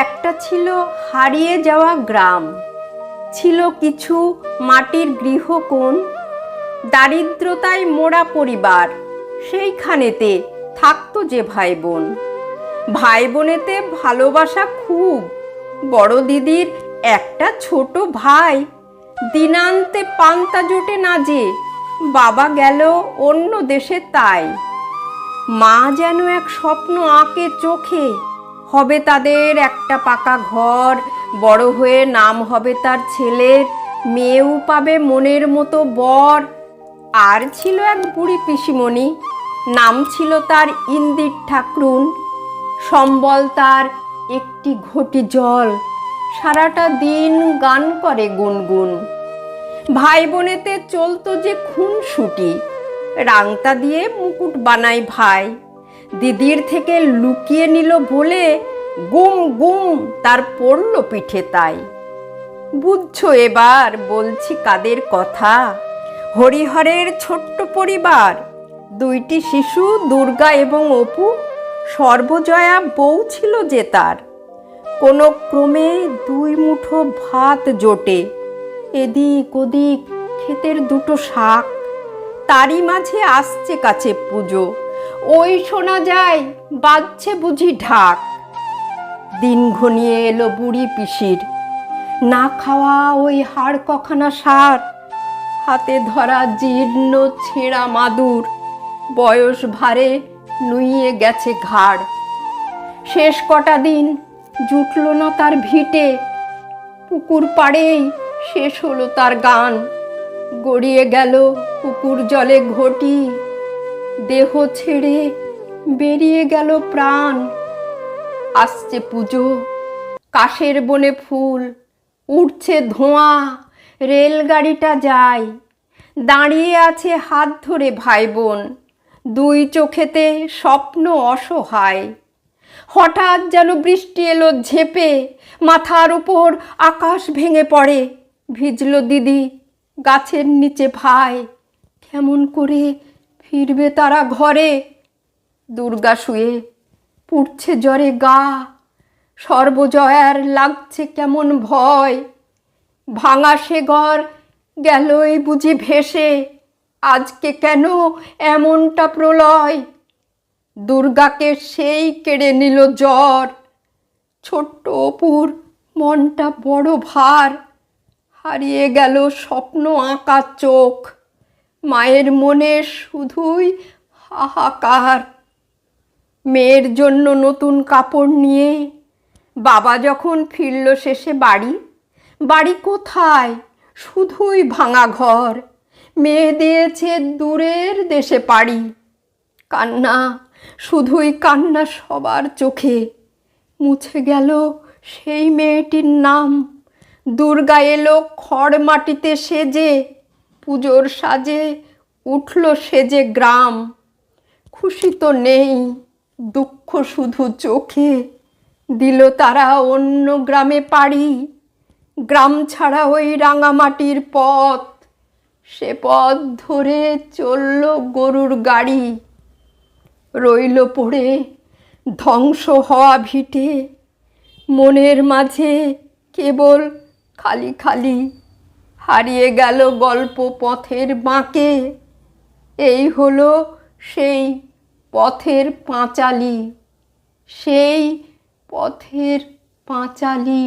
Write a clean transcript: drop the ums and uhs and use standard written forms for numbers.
একটা ছিল হারিয়ে যাওয়া গ্রাম, ছিল কিছু মাটির গৃহকোণ, দারিদ্রতায় মোড়া পরিবার, সেইখানেতে থাকতো যে ভাই বোন। ভাই বোনেতে ভালোবাসা খুব, বড় দিদির একটা ছোট ভাই, দিনান্তে পান্তা জোটে না যে, বাবা গেল অন্য দেশে তাই। মা যেন এক স্বপ্ন আঁকে চোখে, হবে তাদের একটা পাকা ঘর, বড় হয়ে নাম হবে তার ছেলের, মেয়েও পাবে মনের মতো বর। আর ছিল এক বুড়ি পিসিমণি, নাম ছিল তার ইন্দির ঠাকরুন। সম্বল তার একটি ঘটি জল, সারাটা দিন গান করে গুনগুন। ভাই বোনেতে চলতো যে খুনসুটি, রাংতা দিয়ে মুকুট বানায় ভাই, দিদির থেকে লুকিয়ে নিল বলে গুম গুম তার পড়ল পিঠে তাই। বুঝছো এবার বলছি কাদের কথা? হরিহরের ছোট্ট পরিবার, দুইটি শিশু দুর্গা এবং অপু, সর্বজয়া বউ ছিল যে তার। কোনো ক্রমে দুই মুঠো ভাত জোটে, এদিক ওদিক ক্ষেতের দুটো শাক, তারই মাঝে আসছে কাছে পুজো, ওই শোনা যায় বাজছে বুঝি ঢাক। দিন ঘনিয়ে এলো বুড়ি পিসির, না খাওয়া ওই হাড় কখানা সার, হাতে ধরা জীর্ণ ছেঁড়া মাদুর, বয়স ভারে নুইয়ে গেছে ঘাড়। শেষ কটা দিন জুটল না তার ভিটে, পুকুর পাড়েই শেষ হলো তার গান। গড়িয়ে গেল পুকুর জলে ঘটি, দেহ ছেড়ে বেরিয়ে গেল প্রাণ। আসছে পুজো, কাশের বনে ফুল, উঠছে ধোঁয়া, রেলগাড়িটা যায়। দাঁড়িয়ে আছে হাত ধরে ভাই বোন, দুই চোখেতে স্বপ্ন অসহায়। হঠাৎ যেন বৃষ্টি এলো ঝেঁপে, মাথার উপর আকাশ ভেঙে পড়ে। ভিজল দিদি, গাছের নিচে ভাই, কেমন করে ফিরবে তারা ঘরে? দুর্গা শুয়ে পুড়ছে জ্বরে গা, সর্বজয়ার লাগছে কেমন ভয়। ভাঙা সে ঘর গেলই বুঝি ভেসে, আজকে কেন এমনটা প্রলয়? দুর্গাকে সেই কেড়ে নিল জ্বর, ছোট্ট অপুর মনটা বড় ভার। হারিয়ে গেল স্বপ্ন আঁকা চোখ, মায়ের মনে শুধুই হাহাকার। মেয়ের জন্য নতুন কাপড় নিয়ে বাবা যখন ফিরল শেষে বাড়ি, বাড়ি কোথায়, শুধুই ভাঙা ঘর। মেয়ে দিয়েছে দূরের দেশে পাড়ি, কান্না, শুধুই কান্না সবার চোখে। মুছে গেল সেই মেয়েটির নাম, দুর্গা এলো খড় মাটিতে সেজে, পুজোর সাজে উঠল সেজে গ্রাম। খুশি তো নেই, দুঃখ শুধু চোখে, দিল তারা অন্য গ্রামে পাড়ি। গ্রাম ছাড়া ওই রাঙামাটির পথ, সে পথ ধরে চলল গরুর গাড়ি। রইল পড়ে ধ্বংস হওয়া ভিটে, মনের মাঝে কেবল খালি খালি। হারিয়ে গেল গল্প পথের বাঁকে, এই হলো সেই পথের পাঁচালী, সেই পথের পাঁচালী।